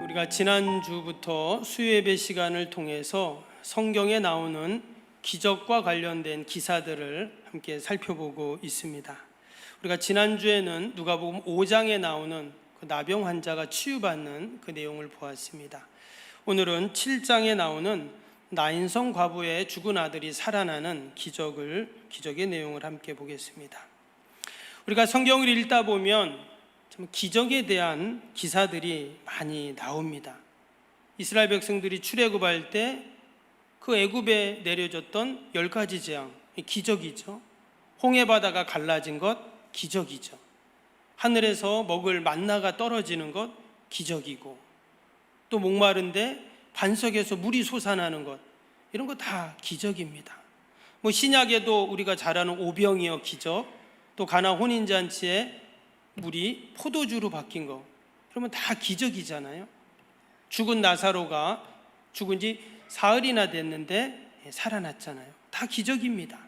우리가 지난주부터 수요예배 시간을 통해서 성경에 나오는 기적과 관련된 기사들을 함께 살펴보고 있습니다. 우리가 지난주에는 누가복음 5장에 나오는 그 나병 환자가 치유받는 그 내용을 보았습니다. 오늘은 7장에 나오는 나인성 과부의 죽은 아들이 살아나는 기적의 내용을 함께 보겠습니다. 우리가 성경을 읽다 보면 참 기적에 대한 기사들이 많이 나옵니다. 이스라엘 백성들이 출애굽할 때 그 애굽에 내려졌던 10가지 재앙, 기적이죠. 홍해 바다가 갈라진 것, 기적이죠. 하늘에서 먹을 만나가 떨어지는 것, 기적이고, 또 목마른데 반석에서 물이 솟아나는 것, 이런 거 다 기적입니다. 신약에도 우리가 잘 아는 오병이어 기적, 또 가나 혼인잔치에 물이 포도주로 바뀐 거, 그러면 다 기적이잖아요. 죽은 나사로가 죽은 지 사흘이나 됐는데 살아났잖아요. 다 기적입니다.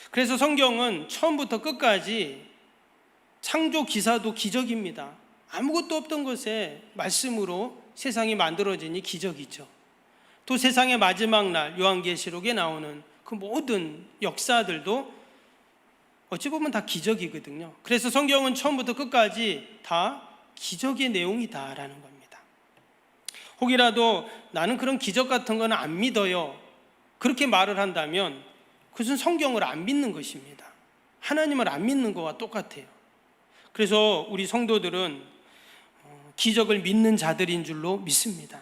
그래서 성경은 처음부터 끝까지 창조 기사도 기적입니다. 아무것도 없던 것에 말씀으로 세상이 만들어지니 기적이죠. 또 세상의 마지막 날 요한계시록에 나오는 그 모든 역사들도 어찌 보면 다 기적이거든요. 그래서 성경은 처음부터 끝까지 다 기적의 내용이다라는 겁니다. 혹이라도 나는 그런 기적 같은 거는 안 믿어요, 그렇게 말을 한다면 그것은 성경을 안 믿는 것입니다. 하나님을 안 믿는 거와 똑같아요. 그래서 우리 성도들은 기적을 믿는 자들인 줄로 믿습니다.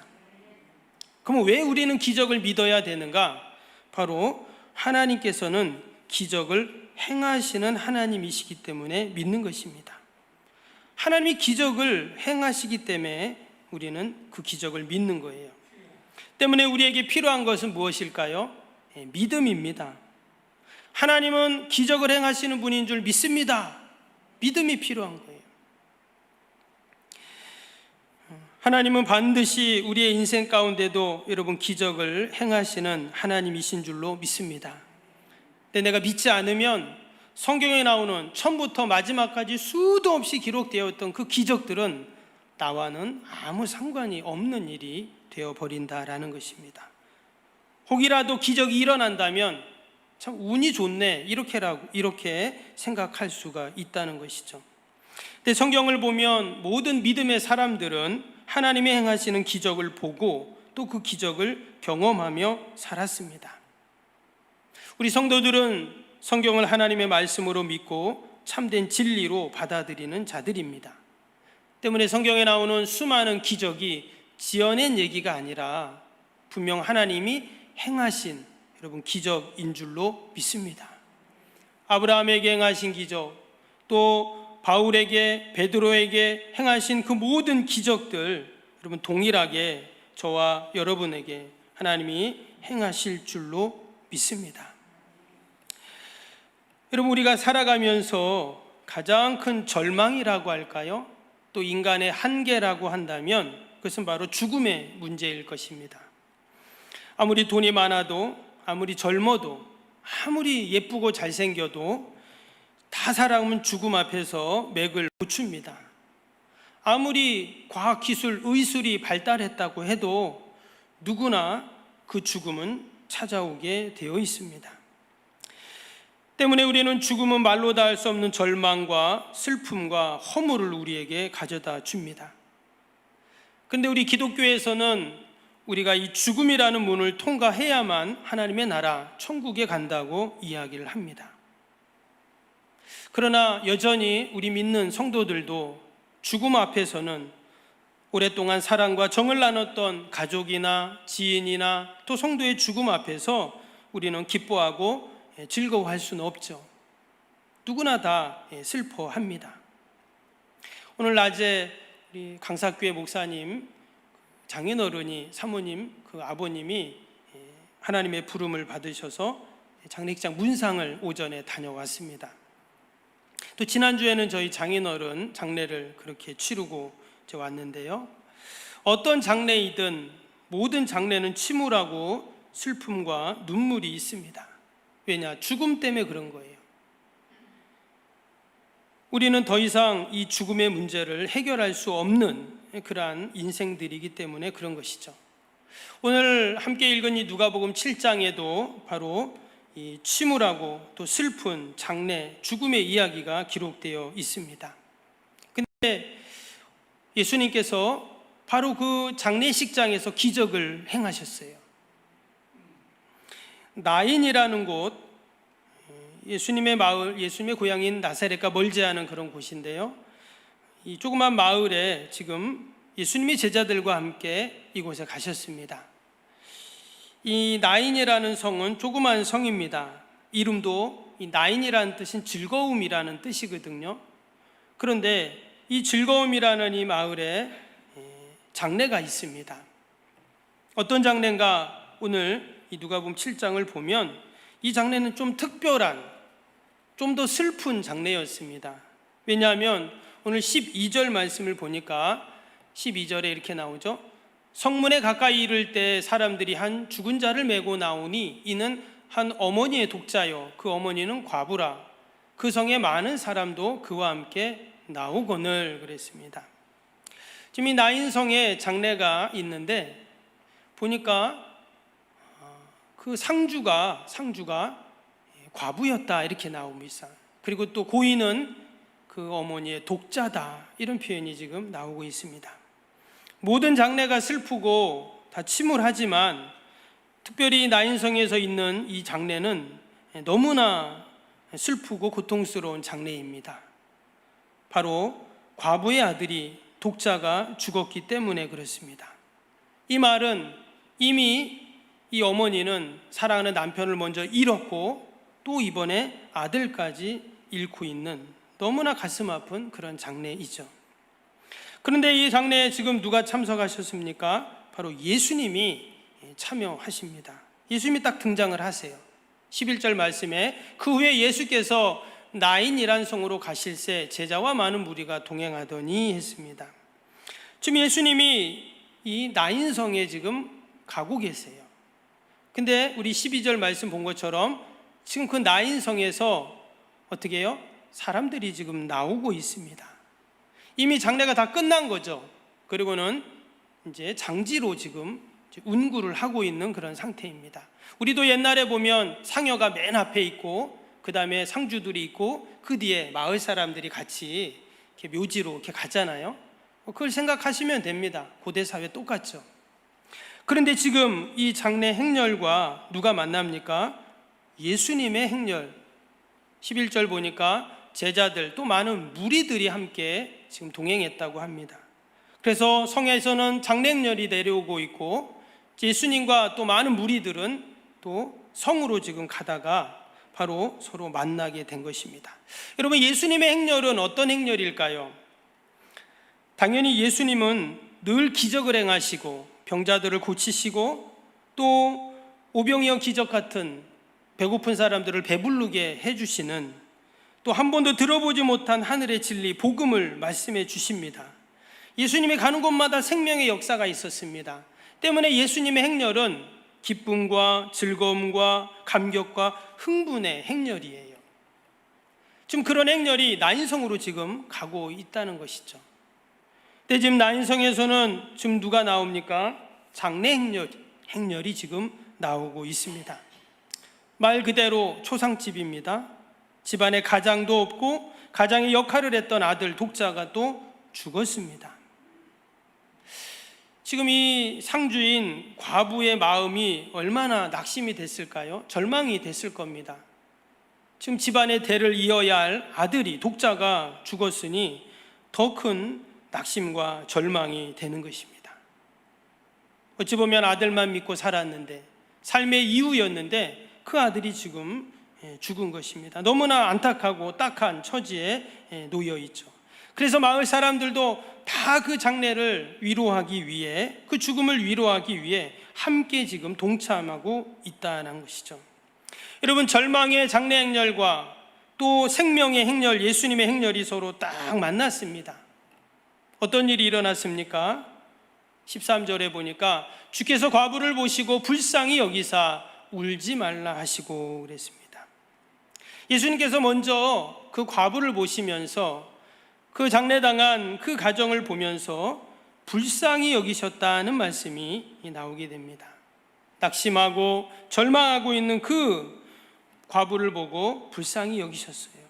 그럼 왜 우리는 기적을 믿어야 되는가? 바로 하나님께서는 기적을 행하시는 하나님이시기 때문에 믿는 것입니다. 하나님이 기적을 행하시기 때문에 우리는 그 기적을 믿는 거예요. 때문에 우리에게 필요한 것은 무엇일까요? 믿음입니다. 하나님은 기적을 행하시는 분인 줄 믿습니다. 믿음이 필요한 거예요. 하나님은 반드시 우리의 인생 가운데도 여러분 기적을 행하시는 하나님이신 줄로 믿습니다. 근데 내가 믿지 않으면 성경에 나오는 처음부터 마지막까지 수도 없이 기록되었던 그 기적들은 나와는 아무 상관이 없는 일이 되어버린다라는 것입니다. 혹이라도 기적이 일어난다면 참 운이 좋네, 이렇게 생각할 수가 있다는 것이죠. 근데 성경을 보면 모든 믿음의 사람들은 하나님이 행하시는 기적을 보고 또 그 기적을 경험하며 살았습니다. 우리 성도들은 성경을 하나님의 말씀으로 믿고 참된 진리로 받아들이는 자들입니다. 때문에 성경에 나오는 수많은 기적이 지어낸 얘기가 아니라 분명 하나님이 행하신 여러분 기적인 줄로 믿습니다. 아브라함에게 행하신 기적, 또 바울에게, 베드로에게 행하신 그 모든 기적들, 여러분 동일하게 저와 여러분에게 하나님이 행하실 줄로 믿습니다. 여러분, 우리가 살아가면서 가장 큰 절망이라고 할까요? 또 인간의 한계라고 한다면 그것은 바로 죽음의 문제일 것입니다. 아무리 돈이 많아도, 아무리 젊어도, 아무리 예쁘고 잘생겨도 다 살아오면 죽음 앞에서 맥을 못 춥니다. 아무리 과학기술, 의술이 발달했다고 해도 누구나 그 죽음은 찾아오게 되어 있습니다. 때문에 우리는 죽음은 말로 다 할 수 없는 절망과 슬픔과 허물을 우리에게 가져다 줍니다. 그런데 우리 기독교에서는 우리가 이 죽음이라는 문을 통과해야만 하나님의 나라, 천국에 간다고 이야기를 합니다. 그러나 여전히 우리 믿는 성도들도 죽음 앞에서는 오랫동안 사랑과 정을 나눴던 가족이나 지인이나 또 성도의 죽음 앞에서 우리는 기뻐하고 즐거워할 수는 없죠. 누구나 다 슬퍼합니다. 오늘 낮에 우리 강사교회 목사님, 장인어른이, 사모님, 그 아버님이 하나님의 부름을 받으셔서 장례식장 문상을 오전에 다녀왔습니다. 또 지난주에는 저희 장인어른 장례를 그렇게 치르고 왔는데요, 어떤 장례이든 모든 장례는 침울하고 슬픔과 눈물이 있습니다. 왜냐? 죽음 때문에 그런 거예요. 우리는 더 이상 이 죽음의 문제를 해결할 수 없는 그러한 인생들이기 때문에 그런 것이죠. 오늘 함께 읽은 이 누가복음 7장에도 바로 이 침울하고 또 슬픈 장례, 죽음의 이야기가 기록되어 있습니다. 근데 예수님께서 바로 그 장례식장에서 기적을 행하셨어요. 나인이라는 곳, 예수님의 마을, 예수님의 고향인 나사렛과 멀지 않은 그런 곳인데요. 이 조그만 마을에 지금 예수님이 제자들과 함께 이곳에 가셨습니다. 이 나인이라는 성은 조그만 성입니다. 이름도 이 나인이라는 뜻은 즐거움이라는 뜻이거든요. 그런데 이 즐거움이라는 이 마을에 장례가 있습니다. 어떤 장례인가? 오늘 이 누가복음 7장을 보면 이 장례는 좀 특별한, 좀 더 슬픈 장례였습니다. 왜냐하면 오늘 12절 말씀을 보니까 12절에 이렇게 나오죠. 성문에 가까이 이를 때 사람들이 한 죽은 자를 메고 나오니 이는 한 어머니의 독자요 그 어머니는 과부라. 그 성에 많은 사람도 그와 함께 나오거늘 그랬습니다. 지금 이 나인성에 장례가 있는데 보니까 그 상주가 과부였다 이렇게 나옵니다. 그리고 또 고인은 그 어머니의 독자다 이런 표현이 지금 나오고 있습니다. 모든 장례가 슬프고 다 침울하지만 특별히 나인성에서 있는 이 장례는 너무나 슬프고 고통스러운 장례입니다. 바로 과부의 아들이 독자가 죽었기 때문에 그렇습니다. 이 말은 이미 이 어머니는 사랑하는 남편을 먼저 잃었고 또 이번에 아들까지 잃고 있는 너무나 가슴 아픈 그런 장례이죠. 그런데 이 장례에 지금 누가 참석하셨습니까? 바로 예수님이 참여하십니다. 예수님이 딱 등장을 하세요. 11절 말씀에 그 후에 예수께서 나인이란 성으로 가실새 제자와 많은 무리가 동행하더니 했습니다. 지금 예수님이 이 나인성에 지금 가고 계세요. 근데 우리 12절 말씀 본 것처럼 지금 그 나인성에서 어떻게 해요? 사람들이 지금 나오고 있습니다. 이미 장례가 다 끝난 거죠. 그리고는 이제 장지로 지금 운구를 하고 있는 그런 상태입니다. 우리도 옛날에 보면 상여가 맨 앞에 있고 그 다음에 상주들이 있고 그 뒤에 마을 사람들이 같이 이렇게 묘지로 이렇게 가잖아요. 그걸 생각하시면 됩니다. 고대 사회 똑같죠. 그런데 지금 이 장례 행렬과 누가 만납니까? 예수님의 행렬. 11절 보니까 제자들 또 많은 무리들이 함께 지금 동행했다고 합니다. 그래서 성에서는 장례 행렬이 내려오고 있고 예수님과 또 많은 무리들은 또 성으로 지금 가다가 바로 서로 만나게 된 것입니다. 여러분, 예수님의 행렬은 어떤 행렬일까요? 당연히 예수님은 늘 기적을 행하시고 병자들을 고치시고 또 오병이어 기적 같은 배고픈 사람들을 배부르게 해주시는 또 한 번도 들어보지 못한 하늘의 진리 복음을 말씀해 주십니다. 예수님이 가는 곳마다 생명의 역사가 있었습니다. 때문에 예수님의 행렬은 기쁨과 즐거움과 감격과 흥분의 행렬이에요. 지금 그런 행렬이 나인성으로 지금 가고 있다는 것이죠. 근데 지금 나인성에서는 지금 누가 나옵니까? 장례 행렬이 지금 나오고 있습니다. 말 그대로 초상집입니다. 집안에 가장도 없고 가장의 역할을 했던 아들 독자가 또 죽었습니다. 지금 이 상주인 과부의 마음이 얼마나 낙심이 됐을까요? 절망이 됐을 겁니다. 지금 집안의 대를 이어야 할 아들이 독자가 죽었으니 더 큰 낙심과 절망이 되는 것입니다. 어찌 보면 아들만 믿고 살았는데 삶의 이유였는데 그 아들이 지금 죽은 것입니다. 너무나 안타깝고 딱한 처지에 놓여 있죠. 그래서 마을 사람들도 다 그 장례를 위로하기 위해, 그 죽음을 위로하기 위해 함께 지금 동참하고 있다는 것이죠. 여러분, 절망의 장례 행렬과 또 생명의 행렬, 예수님의 행렬이 서로 딱 만났습니다. 어떤 일이 일어났습니까? 13절에 보니까 주께서 과부를 보시고 불쌍히 여기사 울지 말라 하시고 그랬습니다. 예수님께서 먼저 그 과부를 보시면서 그 장례당한 그 가정을 보면서 불쌍히 여기셨다는 말씀이 나오게 됩니다. 낙심하고 절망하고 있는 그 과부를 보고 불쌍히 여기셨어요.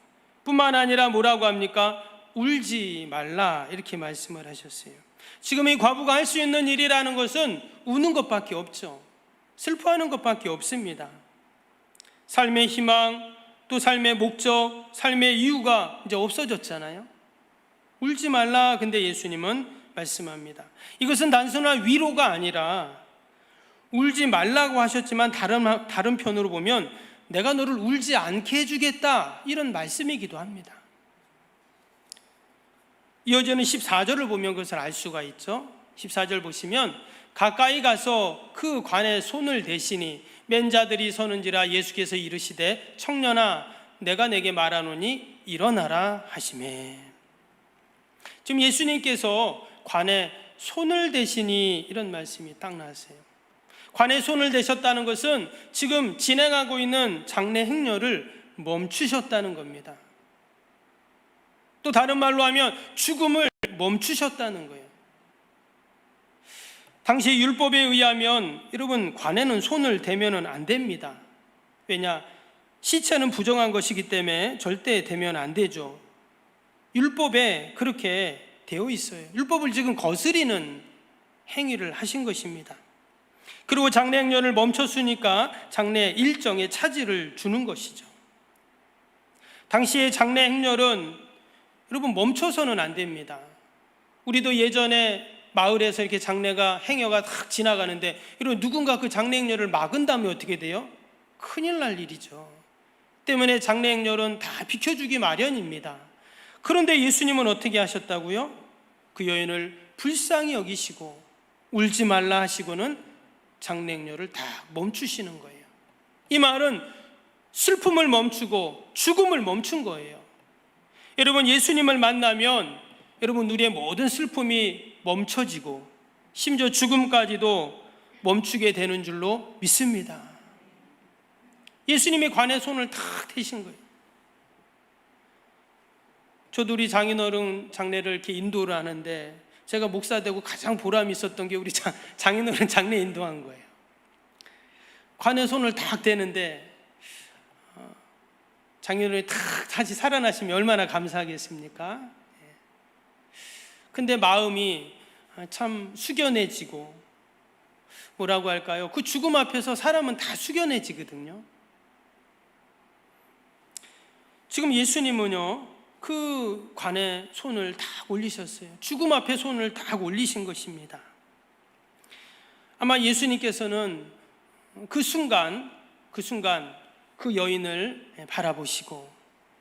뿐만 아니라 뭐라고 합니까? 울지 말라, 이렇게 말씀을 하셨어요. 지금 이 과부가 할 수 있는 일이라는 것은 우는 것밖에 없죠. 슬퍼하는 것밖에 없습니다. 삶의 희망, 또 삶의 목적, 삶의 이유가 이제 없어졌잖아요. 울지 말라, 근데 예수님은 말씀합니다. 이것은 단순한 위로가 아니라, 울지 말라고 하셨지만 다른 편으로 보면 내가 너를 울지 않게 해주겠다, 이런 말씀이기도 합니다. 이어지는 14절을 보면 그것을 알 수가 있죠. 14절 보시면 가까이 가서 그 관에 손을 대시니 맨 자들이 서는지라 예수께서 이르시되 청년아 내가 내게 말하노니 일어나라 하시매. 지금 예수님께서 관에 손을 대시니, 이런 말씀이 딱 나왔어요. 관에 손을 대셨다는 것은 지금 진행하고 있는 장례 행렬을 멈추셨다는 겁니다. 또 다른 말로 하면 죽음을 멈추셨다는 거예요. 당시 율법에 의하면 여러분, 관에는 손을 대면 안 됩니다. 왜냐? 시체는 부정한 것이기 때문에 절대 대면 안 되죠. 율법에 그렇게 되어 있어요. 율법을 지금 거스리는 행위를 하신 것입니다. 그리고 장례 행렬을 멈췄으니까 장례 일정에 차질을 주는 것이죠. 당시의 장례 행렬은 여러분 멈춰서는 안 됩니다. 우리도 예전에 마을에서 이렇게 장례가 행여가 탁 지나가는데 여러분 누군가 그 장례 행렬을 막은다면 어떻게 돼요? 큰일 날 일이죠. 때문에 장례 행렬은 다 비켜주기 마련입니다. 그런데 예수님은 어떻게 하셨다고요? 그 여인을 불쌍히 여기시고 울지 말라 하시고는 장례 행렬을 다 멈추시는 거예요. 이 말은 슬픔을 멈추고 죽음을 멈춘 거예요. 여러분, 예수님을 만나면 여러분 우리의 모든 슬픔이 멈춰지고 심지어 죽음까지도 멈추게 되는 줄로 믿습니다. 예수님의 관에 손을 탁 대신 거예요. 저도 우리 장인어른 장례를 이렇게 인도를 하는데 제가 목사 되고 가장 보람이 있었던 게 우리 장인어른 장례 인도한 거예요. 관에 손을 탁 대는데 장인어른이 탁 다시 살아나시면 얼마나 감사하겠습니까? 근데 마음이 참 숙연해지고, 뭐라고 할까요? 그 죽음 앞에서 사람은 다 숙연해지거든요. 지금 예수님은요, 그 관에 손을 딱 올리셨어요. 죽음 앞에 손을 딱 올리신 것입니다. 아마 예수님께서는 그 순간 그 여인을 바라보시고,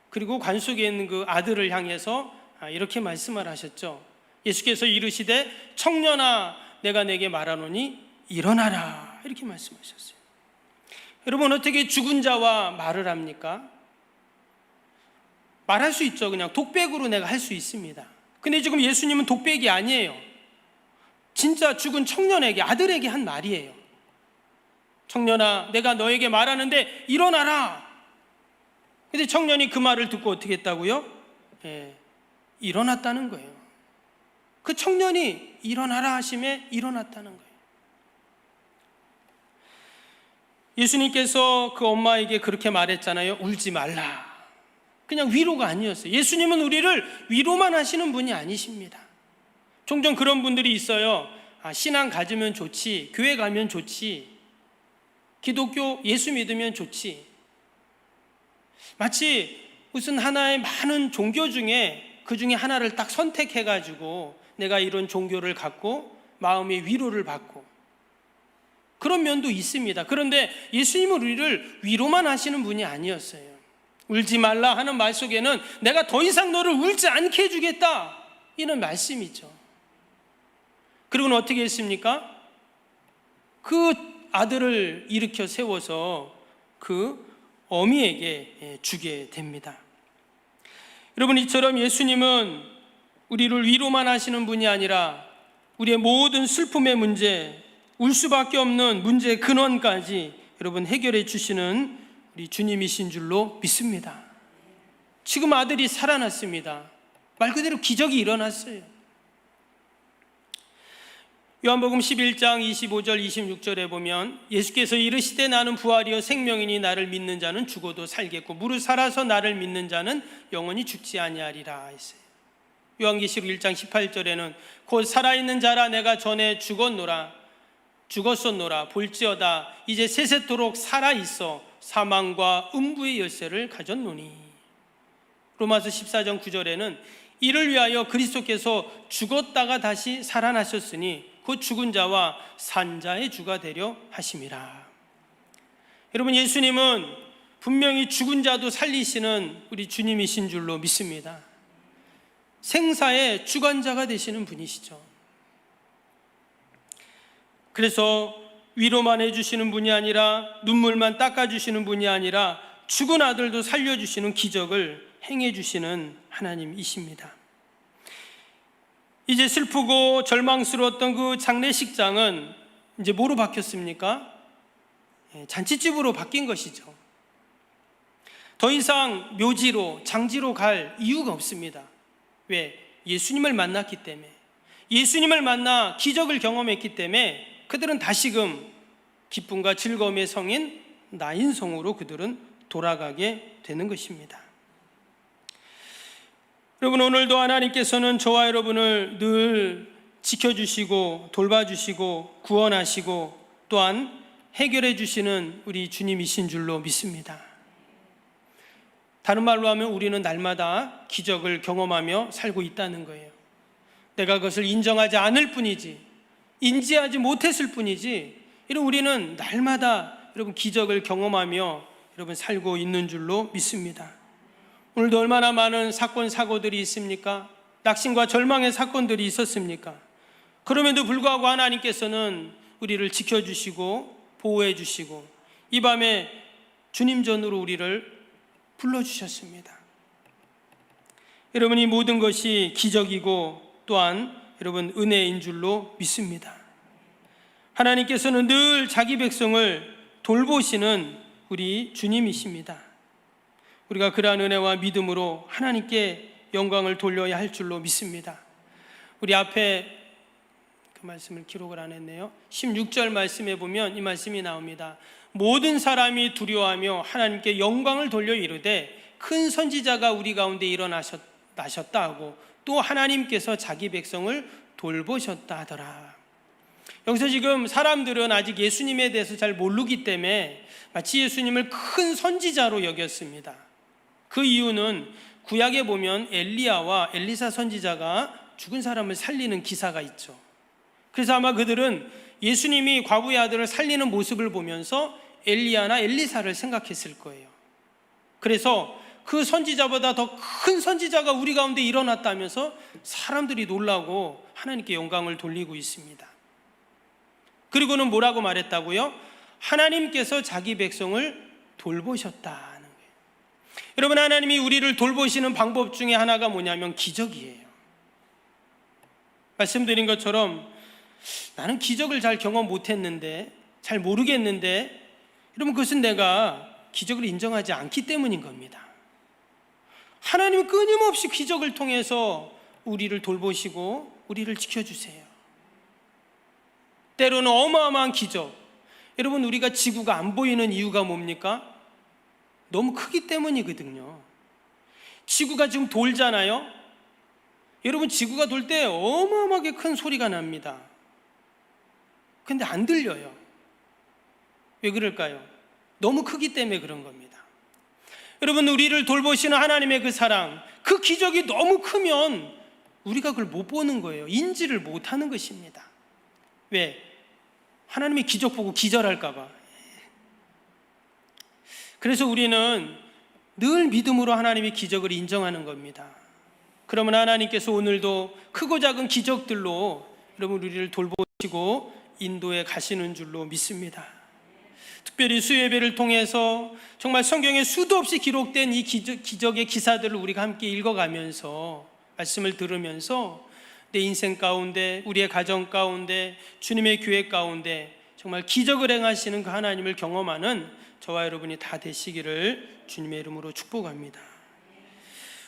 그리고 관 속에 있는 그 아들을 향해서 이렇게 말씀을 하셨죠. 예수께서 이르시되 청년아 내가 내게 말하노니 일어나라, 이렇게 말씀하셨어요. 여러분, 어떻게 죽은 자와 말을 합니까? 말할 수 있죠. 그냥 독백으로 내가 할 수 있습니다. 근데 지금 예수님은 독백이 아니에요. 진짜 죽은 청년에게, 아들에게 한 말이에요. 청년아 내가 너에게 말하는데 일어나라. 근데 청년이 그 말을 듣고 어떻게 했다고요? 일어났다는 거예요. 그 청년이 일어나라 하심에 일어났다는 거예요. 예수님께서 그 엄마에게 그렇게 말했잖아요. 울지 말라. 그냥 위로가 아니었어요. 예수님은 우리를 위로만 하시는 분이 아니십니다. 종종 그런 분들이 있어요. 신앙 가지면 좋지, 교회 가면 좋지, 기독교 예수 믿으면 좋지. 마치 무슨 하나의 많은 종교 중에 그 중에 하나를 딱 선택해가지고 내가 이런 종교를 갖고 마음의 위로를 받고, 그런 면도 있습니다. 그런데 예수님은 우리를 위로만 하시는 분이 아니었어요. 울지 말라 하는 말 속에는 내가 더 이상 너를 울지 않게 해주겠다, 이런 말씀이죠. 그리고는 어떻게 했습니까? 그 아들을 일으켜 세워서 그 어미에게 주게 됩니다. 여러분, 이처럼 예수님은 우리를 위로만 하시는 분이 아니라 우리의 모든 슬픔의 문제, 울 수밖에 없는 문제의 근원까지 여러분 해결해 주시는 우리 주님이신 줄로 믿습니다. 지금 아들이 살아났습니다. 말 그대로 기적이 일어났어요. 요한복음 11장 25절 26절에 보면 예수께서 이르시되 나는 부활이요 생명이니 나를 믿는 자는 죽어도 살겠고 무릇 살아서 나를 믿는 자는 영원히 죽지 아니하리라 했어요. 요한계시록 1장 18절에는 곧 살아있는 자라 내가 전에 죽었었노라 볼지어다 이제 세세토록 살아있어 사망과 음부의 열쇠를 가졌노니. 로마서 14장 9절에는 이를 위하여 그리스도께서 죽었다가 다시 살아나셨으니 곧 죽은 자와 산 자의 주가 되려 하심이라. 여러분, 예수님은 분명히 죽은 자도 살리시는 우리 주님이신 줄로 믿습니다. 생사의 주관자가 되시는 분이시죠. 그래서 위로만 해주시는 분이 아니라 눈물만 닦아주시는 분이 아니라 죽은 아들도 살려주시는 기적을 행해주시는 하나님이십니다. 이제 슬프고 절망스러웠던 그 장례식장은 이제 뭐로 바뀌었습니까? 잔치집으로 바뀐 것이죠. 더 이상 묘지로 장지로 갈 이유가 없습니다. 왜? 예수님을 만났기 때문에, 예수님을 만나 기적을 경험했기 때문에 그들은 다시금 기쁨과 즐거움의 성인 나인성으로 그들은 돌아가게 되는 것입니다. 여러분, 오늘도 하나님께서는 저와 여러분을 늘 지켜주시고 돌봐주시고 구원하시고 또한 해결해 주시는 우리 주님이신 줄로 믿습니다. 다른 말로 하면 우리는 날마다 기적을 경험하며 살고 있다는 거예요. 내가 그것을 인정하지 않을 뿐이지, 인지하지 못했을 뿐이지, 이런 우리는 날마다 여러분 기적을 경험하며 여러분 살고 있는 줄로 믿습니다. 오늘도 얼마나 많은 사건 사고들이 있습니까? 낙심과 절망의 사건들이 있었습니까? 그럼에도 불구하고 하나님께서는 우리를 지켜주시고 보호해 주시고 이 밤에 주님 전으로 우리를 불러주셨습니다. 여러분, 이 모든 것이 기적이고 또한 여러분 은혜인 줄로 믿습니다. 하나님께서는 늘 자기 백성을 돌보시는 우리 주님이십니다. 우리가 그러한 은혜와 믿음으로 하나님께 영광을 돌려야 할 줄로 믿습니다. 우리 앞에 그 말씀을 기록을 안 했네요. 16절 말씀에 보면 이 말씀이 나옵니다. 모든 사람이 두려워하며 하나님께 영광을 돌려 이르되 큰 선지자가 우리 가운데 일어나셨다 하고 또 하나님께서 자기 백성을 돌보셨다 하더라. 여기서 지금 사람들은 아직 예수님에 대해서 잘 모르기 때문에 마치 예수님을 큰 선지자로 여겼습니다. 그 이유는 구약에 보면 엘리야와 엘리사 선지자가 죽은 사람을 살리는 기사가 있죠. 그래서 아마 그들은 예수님이 과부의 아들을 살리는 모습을 보면서 엘리야나 엘리사를 생각했을 거예요. 그래서 그 선지자보다 더 큰 선지자가 우리 가운데 일어났다면서 사람들이 놀라고 하나님께 영광을 돌리고 있습니다. 그리고는 뭐라고 말했다고요? 하나님께서 자기 백성을 돌보셨다는 거예요. 여러분, 하나님이 우리를 돌보시는 방법 중에 하나가 뭐냐면 기적이에요. 말씀드린 것처럼 나는 기적을 잘 경험 못했는데, 잘 모르겠는데, 여러분, 그것은 내가 기적을 인정하지 않기 때문인 겁니다. 하나님은 끊임없이 기적을 통해서 우리를 돌보시고 우리를 지켜주세요. 때로는 어마어마한 기적. 여러분, 우리가 지구가 안 보이는 이유가 뭡니까? 너무 크기 때문이거든요. 지구가 지금 돌잖아요. 여러분, 지구가 돌 때 어마어마하게 큰 소리가 납니다. 근데 안 들려요. 왜 그럴까요? 너무 크기 때문에 그런 겁니다. 여러분, 우리를 돌보시는 하나님의 그 사랑, 그 기적이 너무 크면 우리가 그걸 못 보는 거예요. 인지를 못하는 것입니다. 왜? 하나님이 기적 보고 기절할까 봐. 그래서 우리는 늘 믿음으로 하나님의 기적을 인정하는 겁니다. 그러면 하나님께서 오늘도 크고 작은 기적들로 여러분 우리를 돌보시고 인도에 가시는 줄로 믿습니다. 특별히 수요예배를 통해서 정말 성경에 수도 없이 기록된 이 기적의 기사들을 우리가 함께 읽어가면서 말씀을 들으면서 내 인생 가운데, 우리의 가정 가운데, 주님의 교회 가운데 정말 기적을 행하시는 그 하나님을 경험하는 저와 여러분이 다 되시기를 주님의 이름으로 축복합니다.